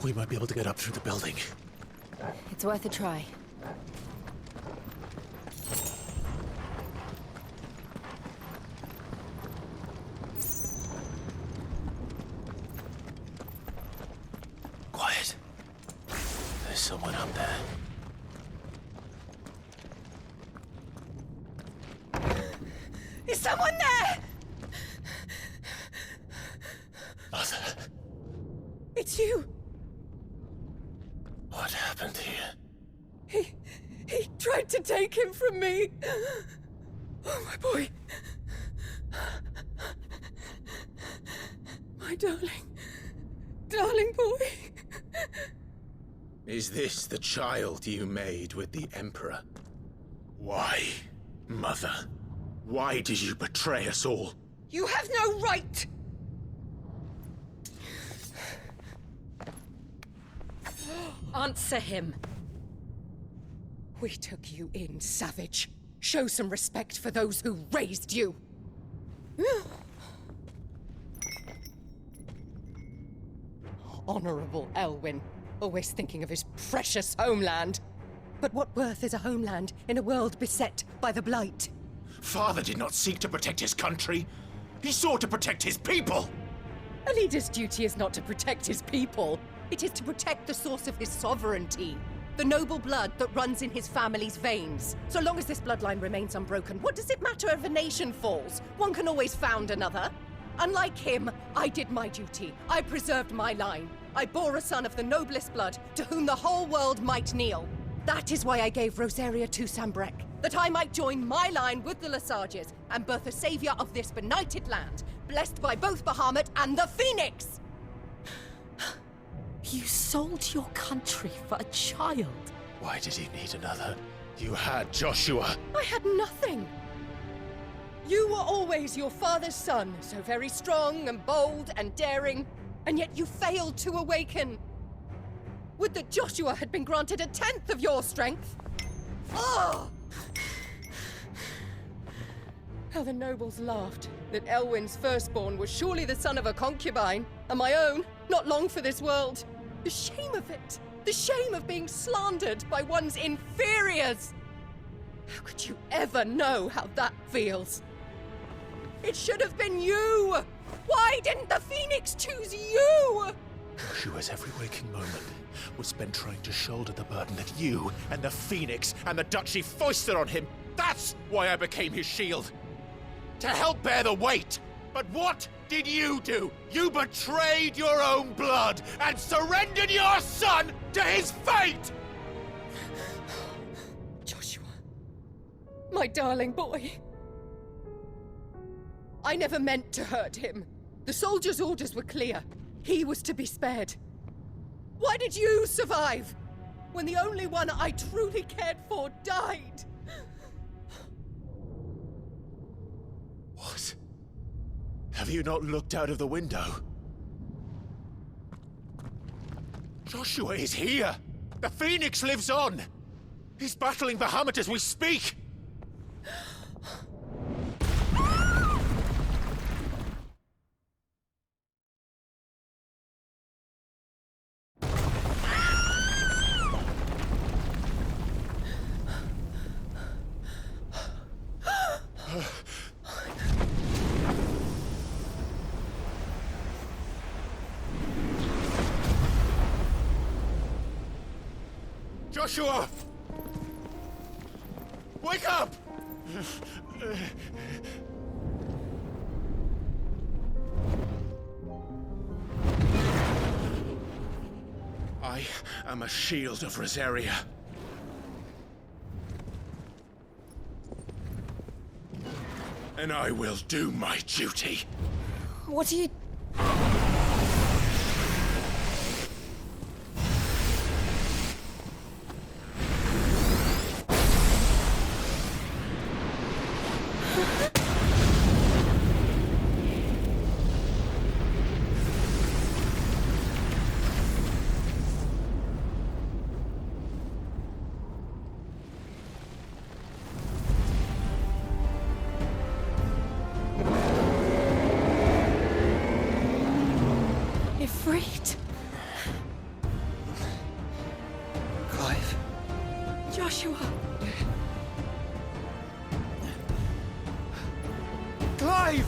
We might be able to get up through the building. It's worth a try. Quiet. There's someone up there. Is someone there? Mother, It's you. what happened here? He tried to take him from me. Oh, my boy. My darling boy. Is this the child you made with the Emperor? Why, Mother? Why did you betray us all? You have no right! Answer him. We took you in, savage. Show some respect for those who raised you. Honorable Elwyn, always thinking of his precious homeland. But what worth is a homeland in a world beset by the Blight? Father did not seek to protect his country. He sought to protect his people. A leader's duty is not to protect his people. It is to protect the source of his sovereignty. The noble blood that runs in his family's veins. So long as this bloodline remains unbroken, what does it matter if a nation falls? One can always found another. Unlike him, I did my duty. I preserved my line. I bore a son of the noblest blood, to whom the whole world might kneel. That is why I gave Rosaria to Sambrek, that I might join my line with the Lesages and birth a savior of this benighted land, blessed by both Bahamut and the Phoenix! You sold your country for a child. Why did he need another? You had Joshua. I had nothing. You were always your father's son, so very strong and bold and daring, and yet you failed to awaken. Would that Joshua had been granted 1/10 of your strength? Oh! How the nobles laughed that Elwyn's firstborn was surely the son of a concubine, and my own, not long for this world. The shame of it! The shame of being slandered by one's inferiors! How could you ever know how that feels? It should have been you! Why didn't the Phoenix choose you? Joshua's every waking moment was spent trying to shoulder the burden that you and the Phoenix and the Duchy foisted on him. That's why I became his shield. To help bear the weight. But what did you do? You betrayed your own blood and surrendered your son to his fate! Joshua, my darling boy. I never meant to hurt him. The soldiers' orders were clear. He was to be spared. Why did you survive when the only one I truly cared for died? What? Have you not looked out of the window? Joshua is here! The Phoenix lives on! He's battling Bahamut as we speak! Joshua! Wake up! I am a shield of Rosaria. And I will do my duty. What are you... alive!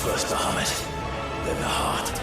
First Bahamut, then the heart.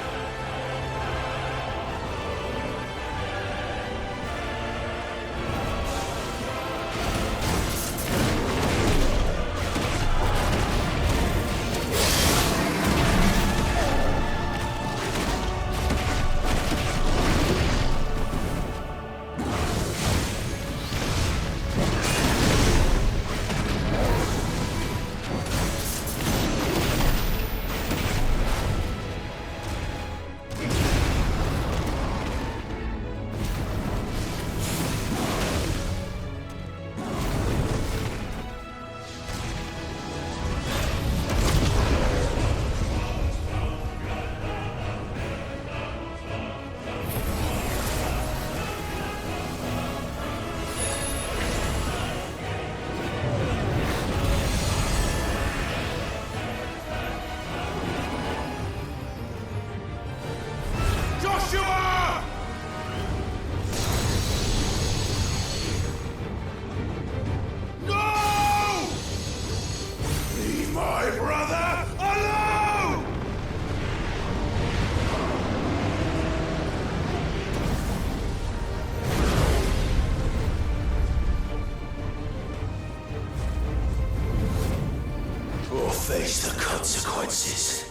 Or face the consequences.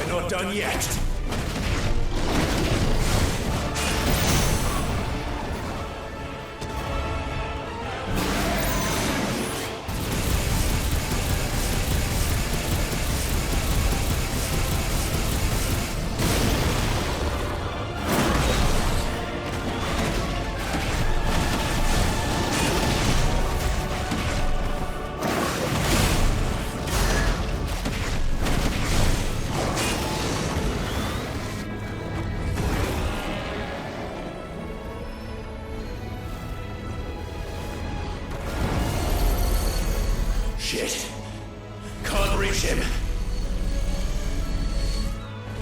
Not done yet. Shit. Can't reach him.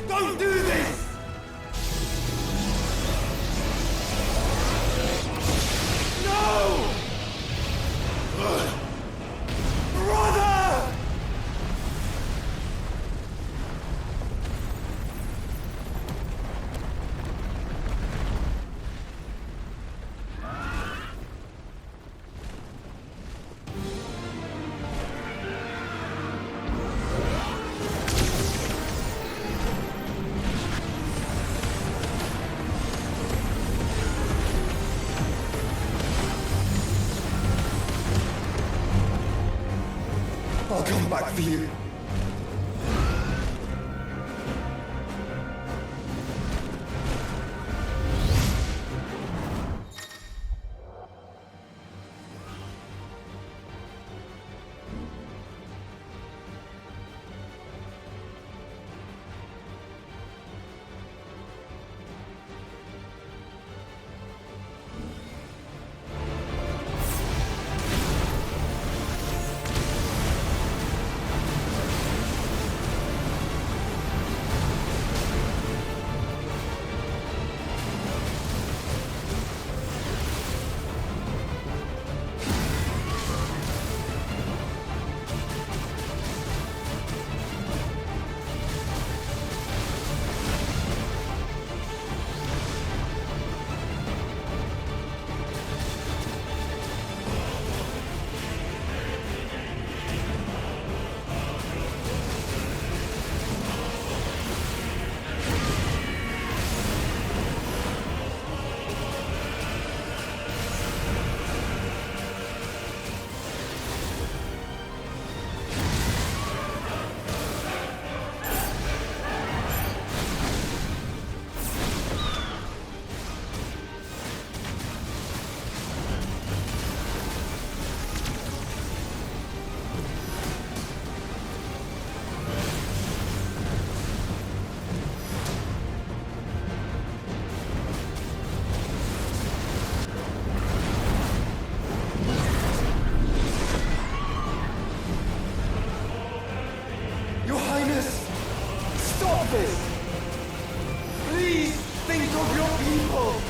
Don't do this! No! Brother! I'll come back for you. Your Highness, stop this! Please think of your people!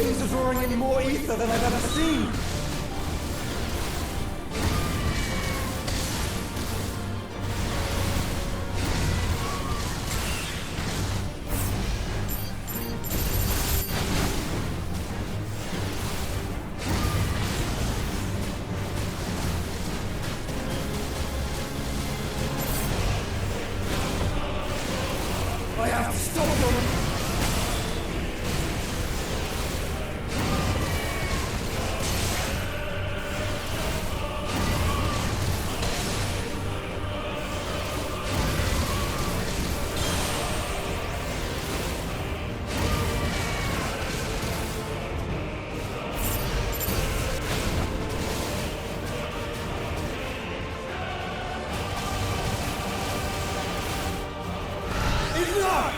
Things are drawing in more ether than I've ever seen. I have to stop them! Enough!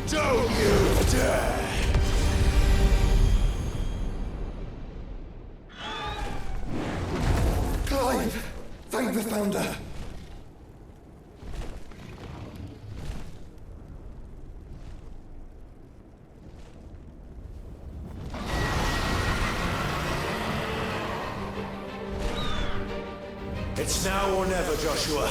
Don't you dare! Clive! Thank the Founder! It's now or never, Joshua.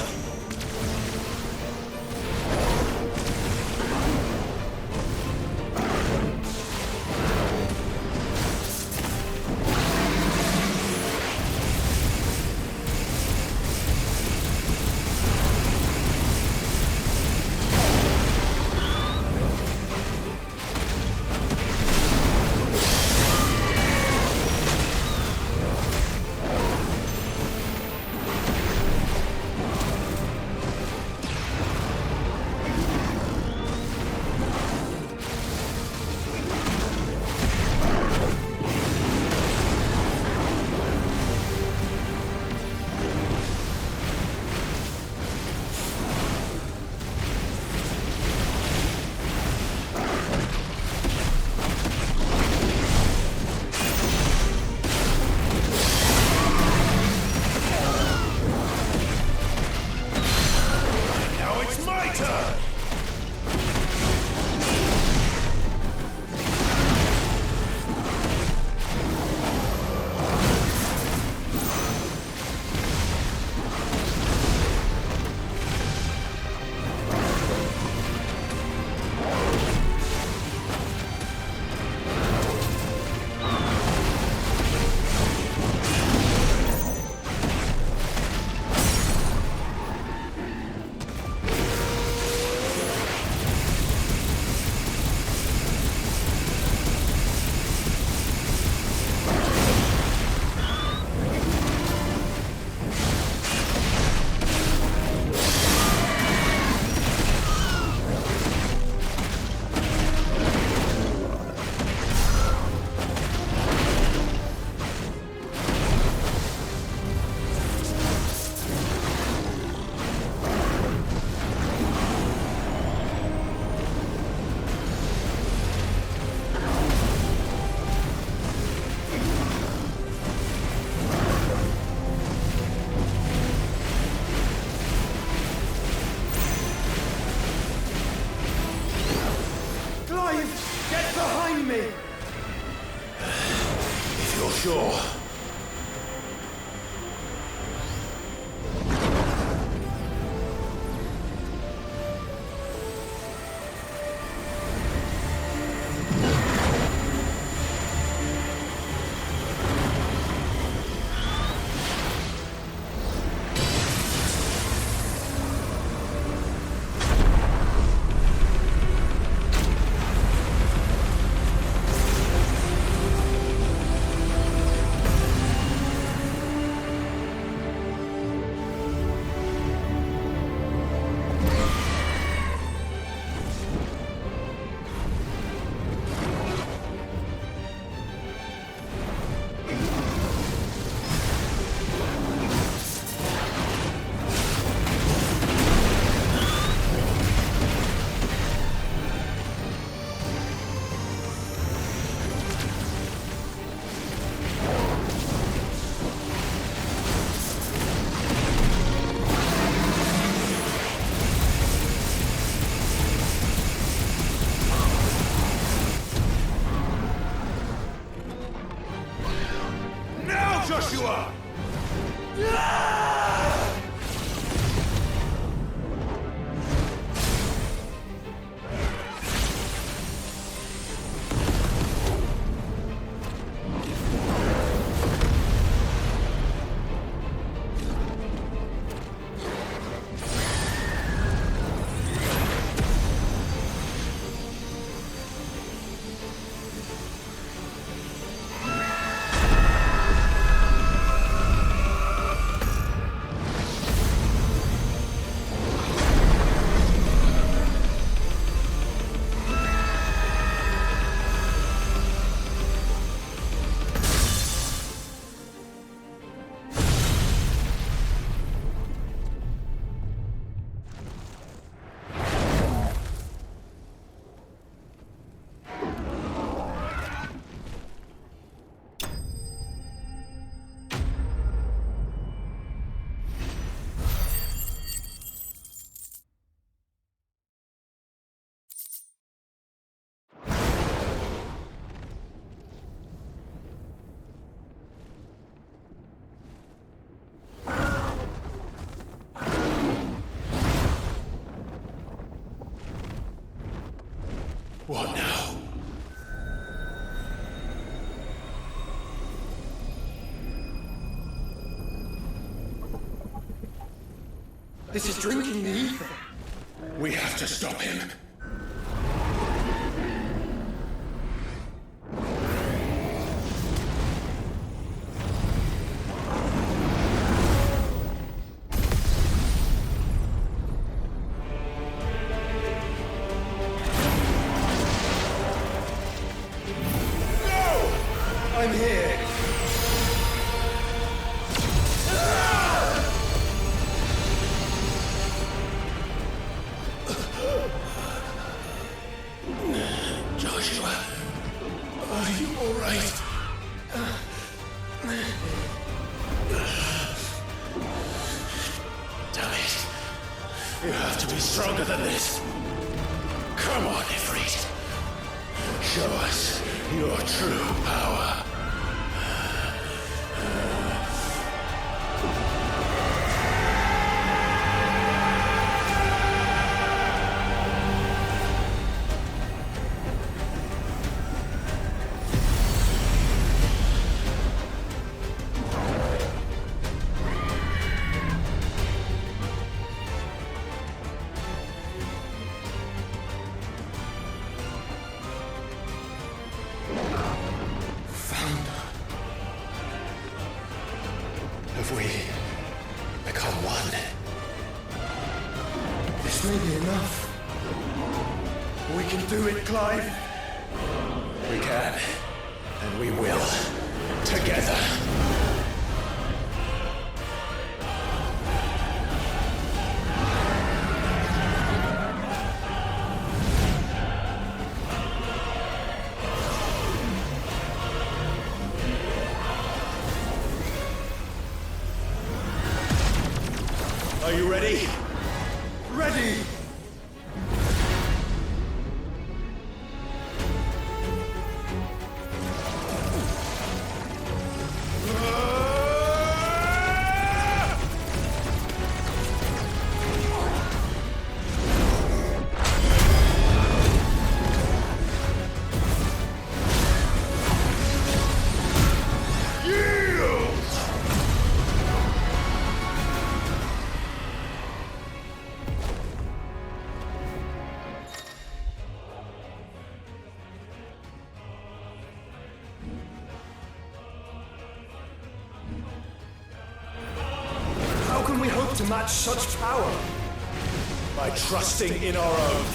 What now? This is drinking the ether. We have to stop him. I'm here. Joshua, are you all right? Damn it. You have to be stronger than this. Come on, Ifrit. Show us your true power. Have we become one? This may be enough. We can do it, Clive. We can, and we will, together. Are you ready? Ready! How can we hope to match such power? By trusting in our own.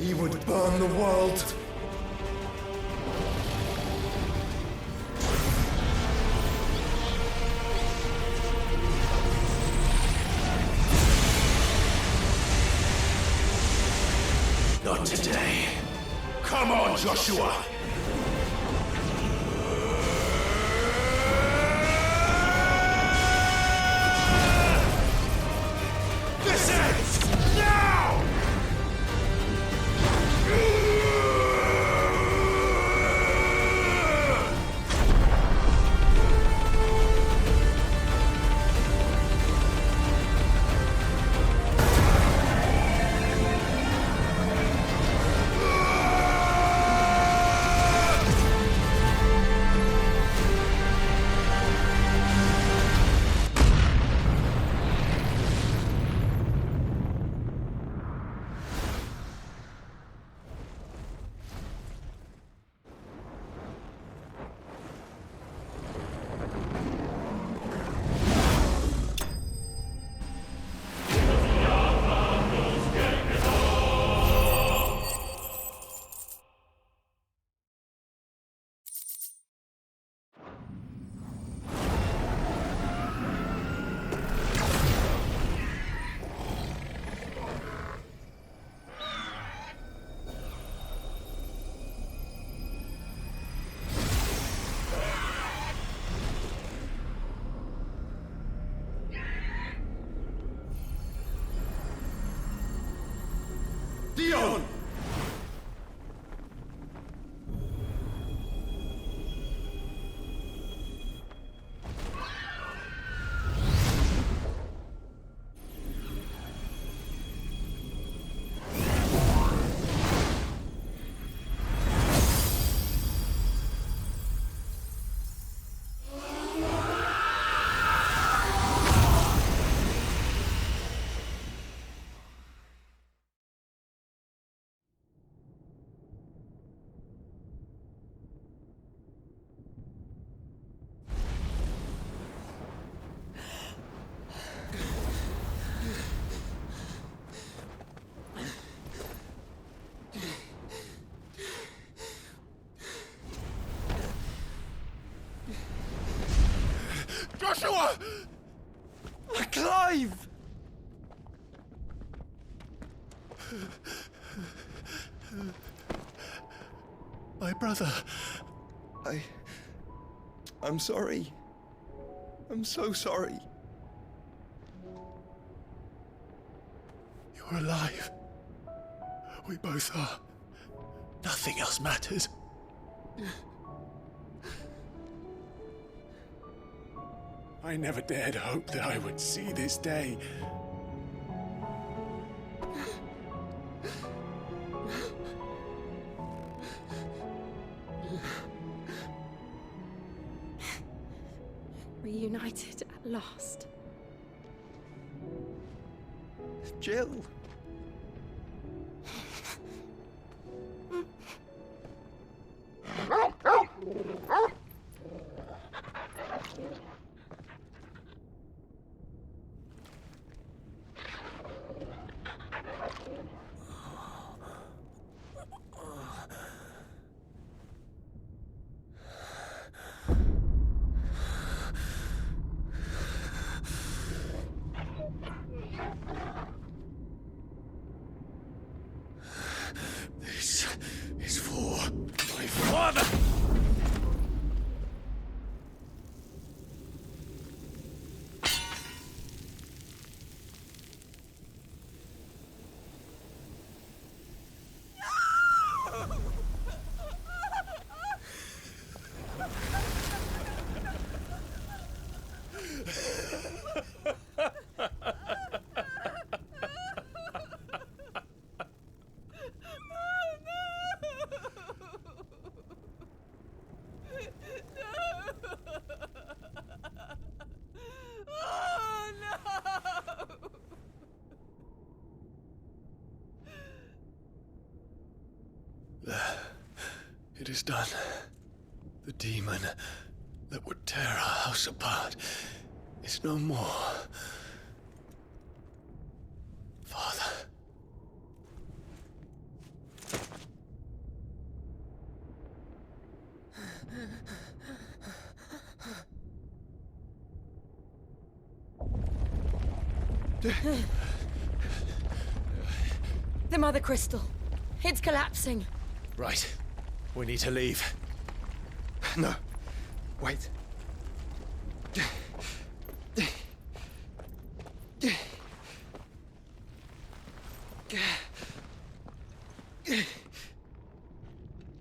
he would burn the world. Not today. Come on, Joshua! This ends now! Dion! Joshua! Clive! My brother. I'm sorry. I'm so sorry. You're alive. We both are. Nothing else matters. I never dared hope that I would see this day. Reunited at last. Jill. This is for my father! It is done. The demon that would tear our house apart is no more. Father. The Mother Crystal. It's collapsing. Right. We need to leave. No. Wait.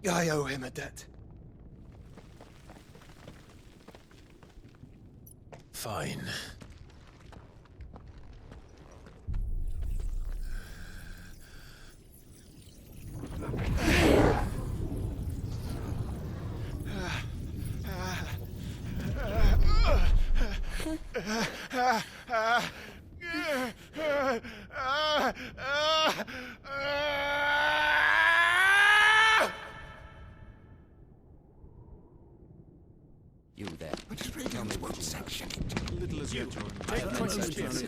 I owe him a debt. Fine. You there. Tell me what section.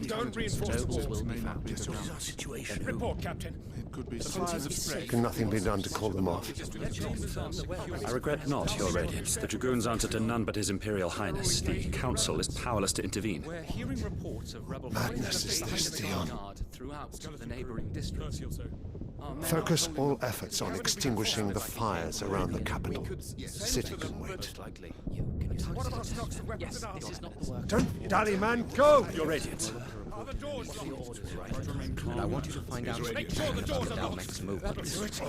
Don't reinforce the Nobles walls. will be found. What is our situation? Report, Captain. Can nothing be done to call them off? I regret not, Your Radiance. The Dragoons answer to none but His Imperial Highness. The Council is powerless to intervene. We're hearing reports of rebel Madness is this, Dion. throughout the neighboring districts. Our men Focus are all efforts on extinguishing the fires around the capital. City can wait. Don't dally, man, go! Your Radiance. and I want you to find out Make sure the doors are locked. next movements.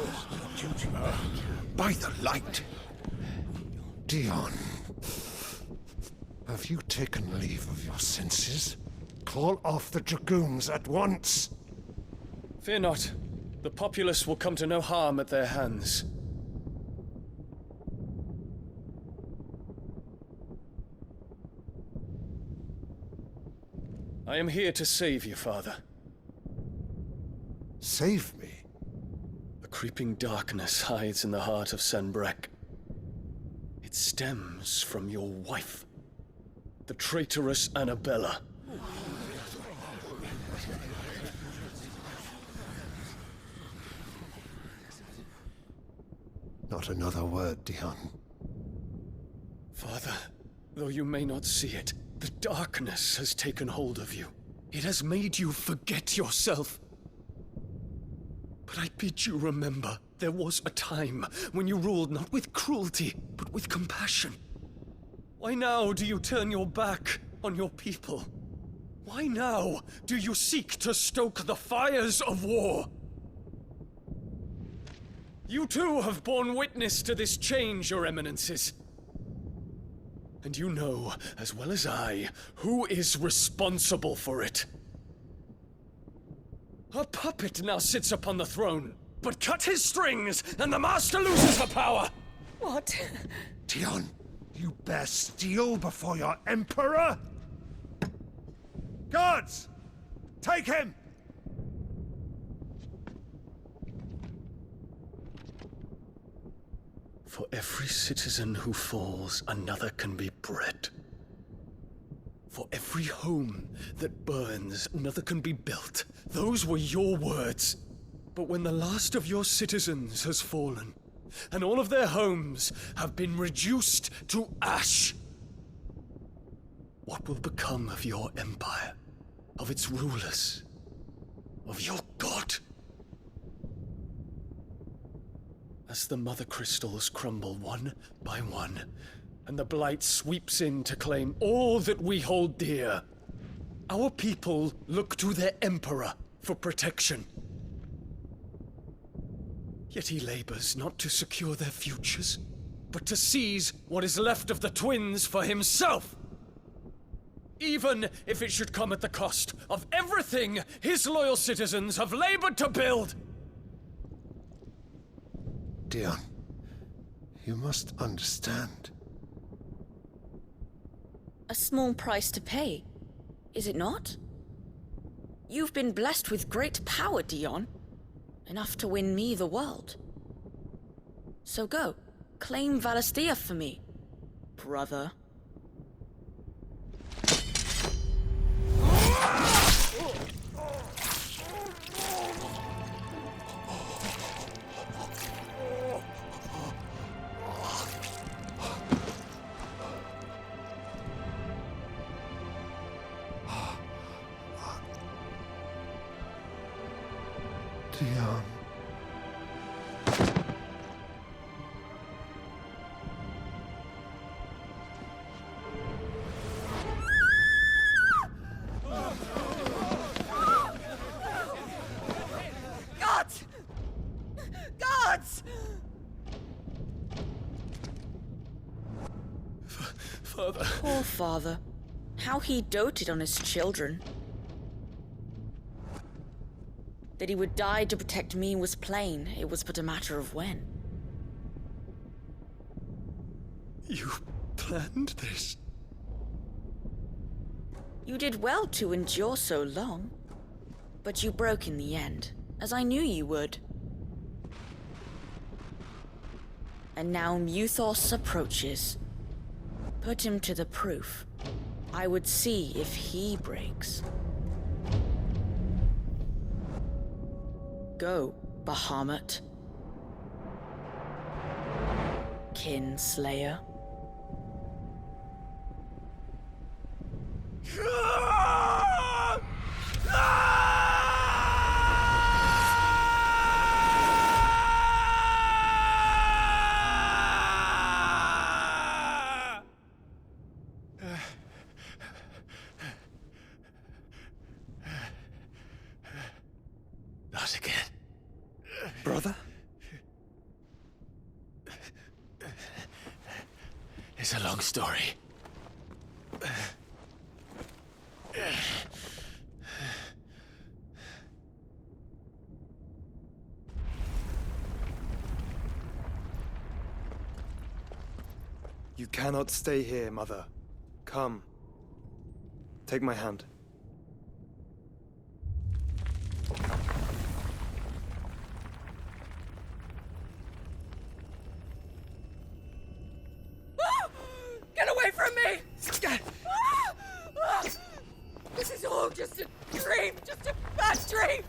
By the light! Dion, have you taken leave of your senses? Call off the Dragoons at once! Fear not. The populace will come to no harm at their hands. I am here to save you, Father. Save me? A creeping darkness hides in the heart of Sanbreque. It stems from your wife, the traitorous Annabella. Not another word, Dion. Father, though you may not see it, the darkness has taken hold of you. It has made you forget yourself. But I bid you remember, there was a time when you ruled not with cruelty, but with compassion. Why now do you turn your back on your people? Why now do you seek to stoke the fires of war? You too have borne witness to this change, Your Eminences. And you know, as well as I, who is responsible for it. A puppet now sits upon the throne, but cut his strings, and the master loses the power! What? Dion, you bear steel before your Emperor? Guards! Take him! For every citizen who falls, another can be bred. For every home that burns, another can be built. Those were your words. But when the last of your citizens has fallen, and all of their homes have been reduced to ash, what will become of your empire, of its rulers, of your god? As the Mother Crystals crumble one by one, and the Blight sweeps in to claim all that we hold dear, our people look to their Emperor for protection. Yet he labors not to secure their futures, but to seize what is left of the twins for himself! Even if it should come at the cost of everything his loyal citizens have labored to build! Dion, you must understand. A small price to pay, is it not? You've been blessed with great power, Dion. Enough to win me the world. So go, claim Valisthea for me, brother. Dion. Gods! Gods! Father. Poor father. How he doted on his children. That he would die to protect me was plain. It was but a matter of when. You planned this? You did well to endure so long. But you broke in the end, as I knew you would. And now Muthos approaches. Put him to the proof. I would see if he breaks. Go, Bahamut. Kinslayer. Not again. Brother? It's a long story. You cannot stay here, Mother. Come. Take my hand. Get away from me! This is all just a dream, just a bad dream!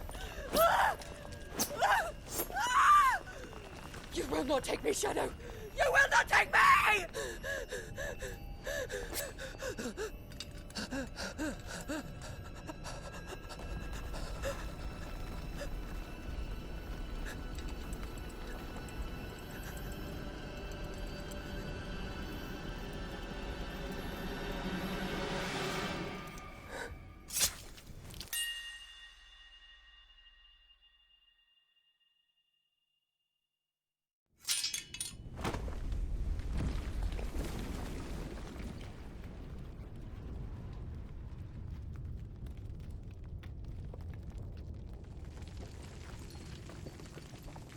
You will not take me, Shadow! You will not take me!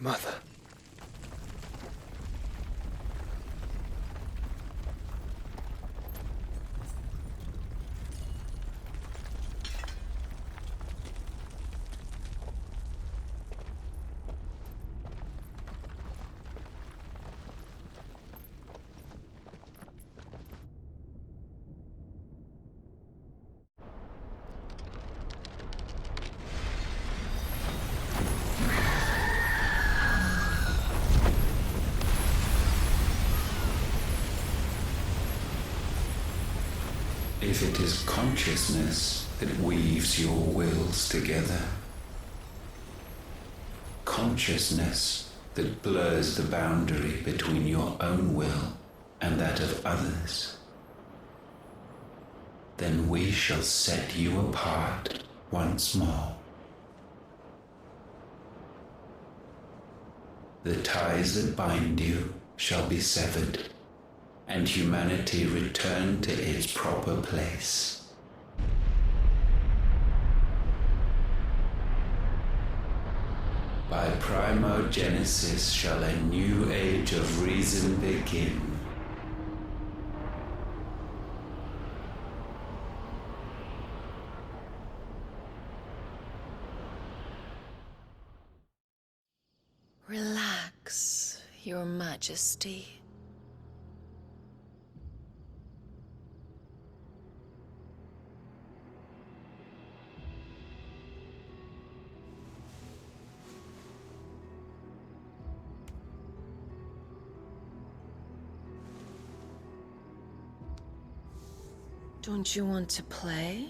Mother. If it is consciousness that weaves your wills together, consciousness that blurs the boundary between your own will and that of others, then we shall set you apart once more. The ties that bind you shall be severed, and humanity return to its proper place. By primogenesis shall a new age of reason begin. Relax, Your Majesty. Don't you want to play?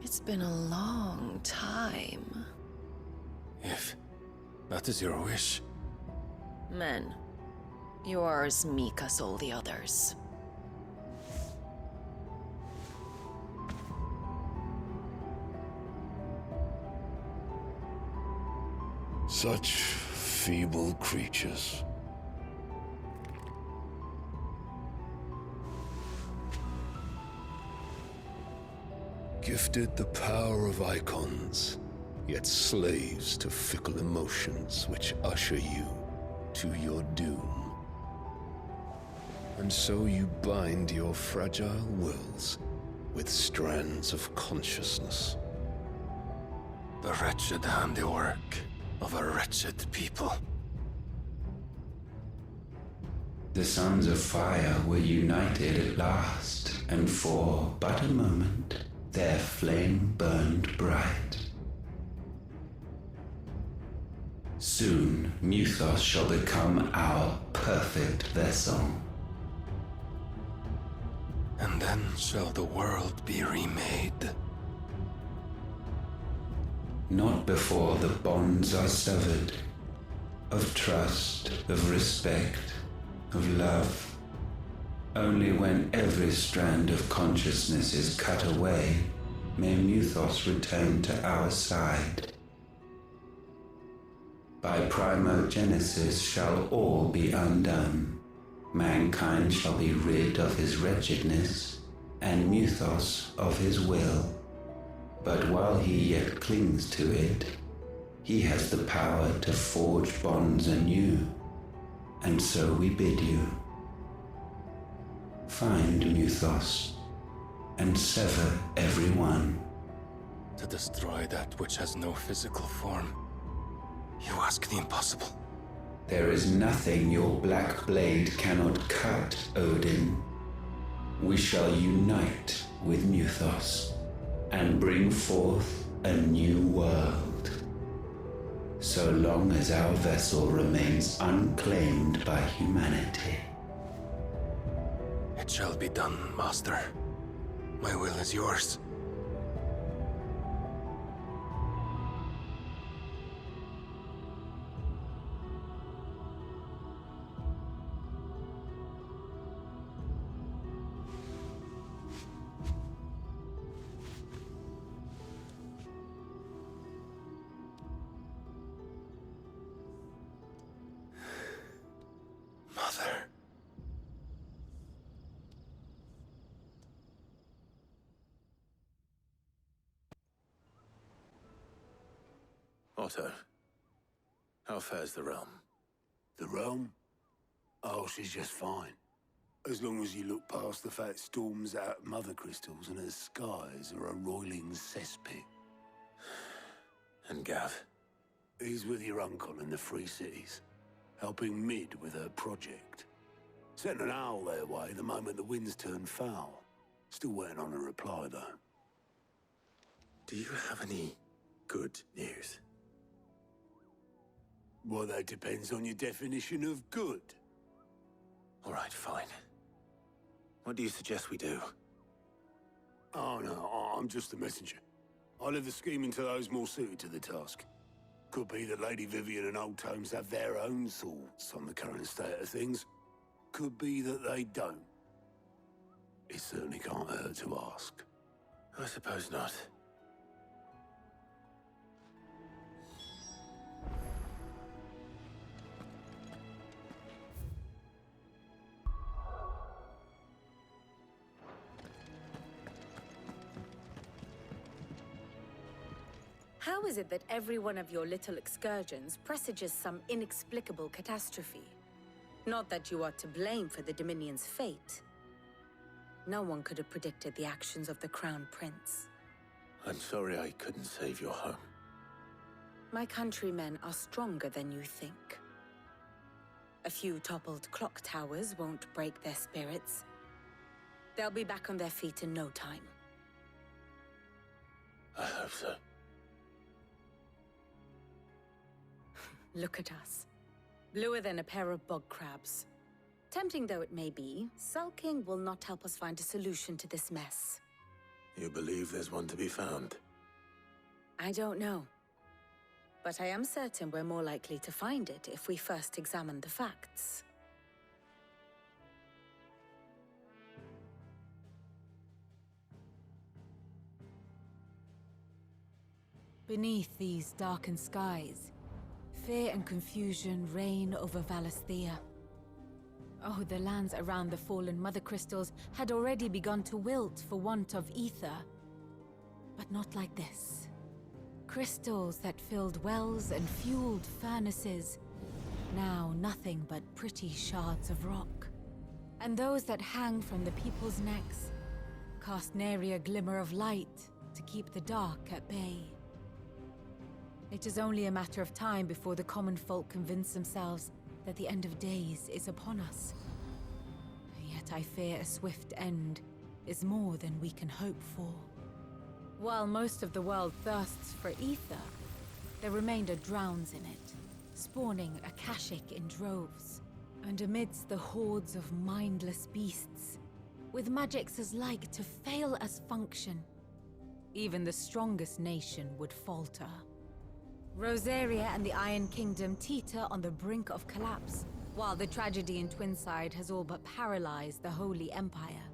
It's been a long time. If that is your wish. Men, you are as meek as all the others. Such feeble creatures. Gifted the power of icons, yet slaves to fickle emotions which usher you to your doom. And so you bind your fragile wills with strands of consciousness. The wretched handiwork of a wretched people. The sons of fire were united at last, and for but a moment their flame burned bright. Soon Muthos shall become our perfect vessel. And then shall the world be remade. Not before the bonds are severed, of trust, of respect, of love. Only when every strand of consciousness is cut away, may Muthos return to our side. By primogenesis shall all be undone. Mankind shall be rid of his wretchedness, and Muthos of his will. But while he yet clings to it, he has the power to forge bonds anew. And so we bid you, find Muthos, and sever every one. To destroy that which has no physical form, you ask the impossible. There is nothing your black blade cannot cut, Odin. We shall unite with Muthos, and bring forth a new world. So long as our vessel remains unclaimed by humanity. It shall be done, Master. My will is yours. Mother. Otto, how fares the realm? The realm? Oh, she's just fine. As long as you look past the fat storms out mother crystals and her skies are a roiling cesspit. And Gav? He's with your uncle in the Free Cities, helping Mid with her project. Sent an owl their way the moment the winds turned foul. Still waiting on a reply, though. Do you have any good news? Well, that depends on your definition of good. All right, fine. What do you suggest we do? Oh, no, I'm just the messenger. I leave the scheming to those more suited to the task. Could be that Lady Vivian and Old Tomes have their own thoughts on the current state of things. Could be that they don't. It certainly can't hurt to ask. I suppose not. How is it that every one of your little excursions presages some inexplicable catastrophe? Not that you are to blame for the Dominion's fate. No one could have predicted the actions of the Crown Prince. I'm sorry I couldn't save your home. My countrymen are stronger than you think. A few toppled clock towers won't break their spirits. They'll be back on their feet in no time. I hope so. Look at us. Bluer than a pair of bog crabs. Tempting though it may be, sulking will not help us find a solution to this mess. You believe there's one to be found? I don't know. But I am certain we're more likely to find it if we first examine the facts. Beneath these darkened skies, fear and confusion reign over Valisthea. Oh, the lands around the fallen Mother Crystals had already begun to wilt for want of ether. But not like this. Crystals that filled wells and fueled furnaces, now nothing but pretty shards of rock. And those that hang from the people's necks cast nary a glimmer of light to keep the dark at bay. It is only a matter of time before the common folk convince themselves that the end of days is upon us. Yet I fear a swift end is more than we can hope for. While most of the world thirsts for ether, the remainder drowns in it, spawning Akashic in droves. And amidst the hordes of mindless beasts, with magics as like to fail as function, even the strongest nation would falter. Rosaria and the Iron Kingdom teeter on the brink of collapse, while the tragedy in Twinside has all but paralyzed the Holy Empire.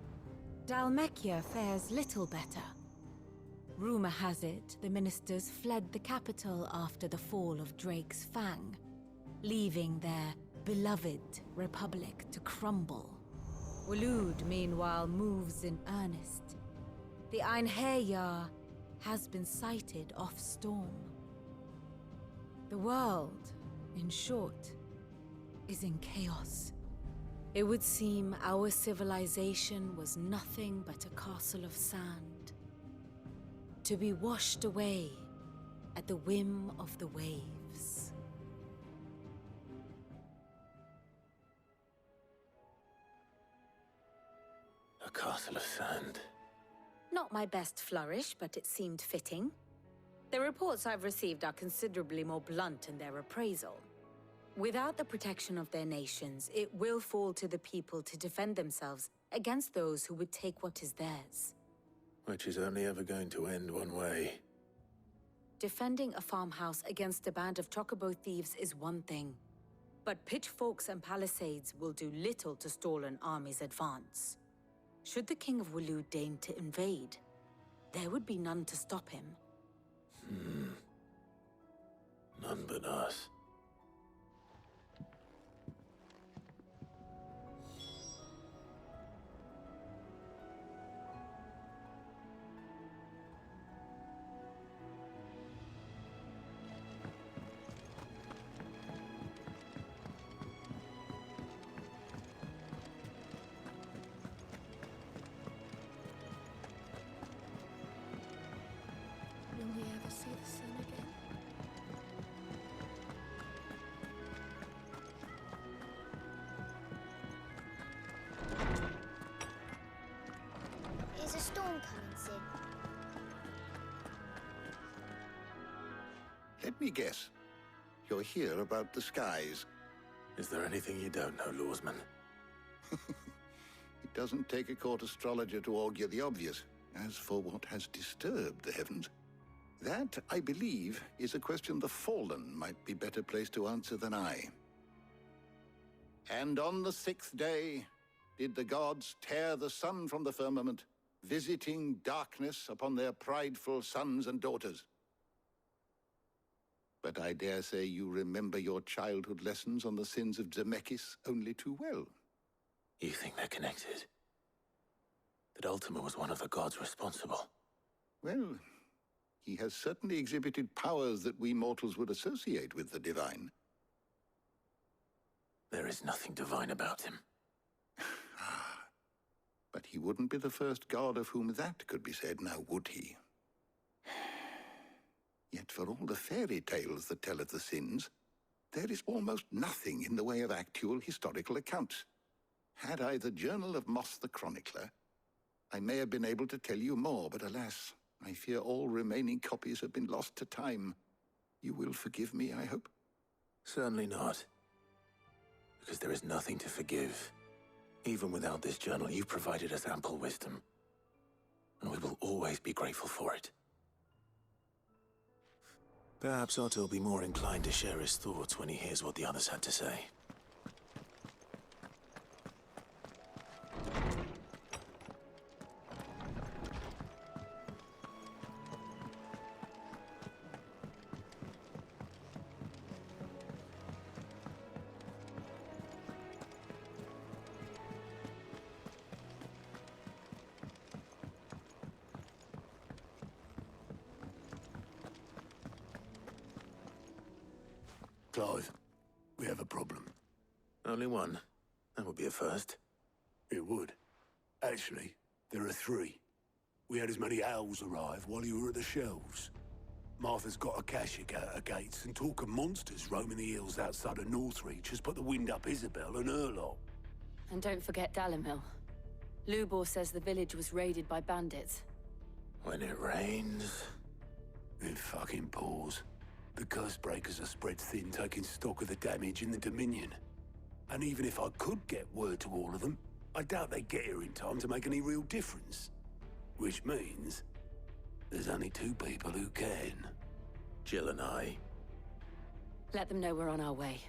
Dalmekia fares little better. Rumor has it the ministers fled the capital after the fall of Drake's Fang, leaving their beloved republic to crumble. Waloed, meanwhile, moves in earnest. The Einherjar has been sighted off-storm. The world, in short, is in chaos. It would seem our civilization was nothing but a castle of sand, to be washed away at the whim of the waves. A castle of sand. Not my best flourish, but it seemed fitting. The reports I've received are considerably more blunt in their appraisal. Without the protection of their nations, it will fall to the people to defend themselves against those who would take what is theirs. Which is only ever going to end one way. Defending a farmhouse against a band of chocobo thieves is one thing, but pitchforks and palisades will do little to stall an army's advance. Should the King of Waloed deign to invade, there would be none to stop him. None but us. Will we ever see the sun again? Is a storm coming soon? Let me guess. You're here about the skies. Is there anything you don't know, Lawsman? It doesn't take a court astrologer to augur the obvious. As for what has disturbed the heavens, that, I believe, is a question the Fallen might be better placed to answer than I. And on the 6th day did the gods tear the sun from the firmament, visiting darkness upon their prideful sons and daughters. But I dare say you remember your childhood lessons on the sins of Zemeckis only too well. You think they're connected? That Ultima was one of the gods responsible? Well, he has certainly exhibited powers that we mortals would associate with the divine. There is nothing divine about him. But he wouldn't be the first god of whom that could be said, now would he? Yet for all the fairy tales that tell of the sins, there is almost nothing in the way of actual historical accounts. Had I the Journal of Moss the Chronicler, I may have been able to tell you more, but alas, I fear all remaining copies have been lost to time. You will forgive me, I hope? Certainly not. Because there is nothing to forgive. Even without this journal, you provided us ample wisdom. And we will always be grateful for it. Perhaps Otto will be more inclined to share his thoughts when he hears what the others had to say. Clive, we have a problem. Only one. That would be a first. It would. Actually, there are three. We had as many owls arrive while you were at the shelves. Martha's got a cashier at her gates, and talk of monsters roaming the hills outside of Northreach has put the wind up Isabel and her lot. And don't forget Dalimil. Lubor says the village was raided by bandits. When it rains... It fucking pours. The curse breakers are spread thin, taking stock of the damage in the Dominion. And even if I could get word to all of them, I doubt they'd get here in time to make any real difference. Which means there's only two people who can. Jill and I. Let them know we're on our way.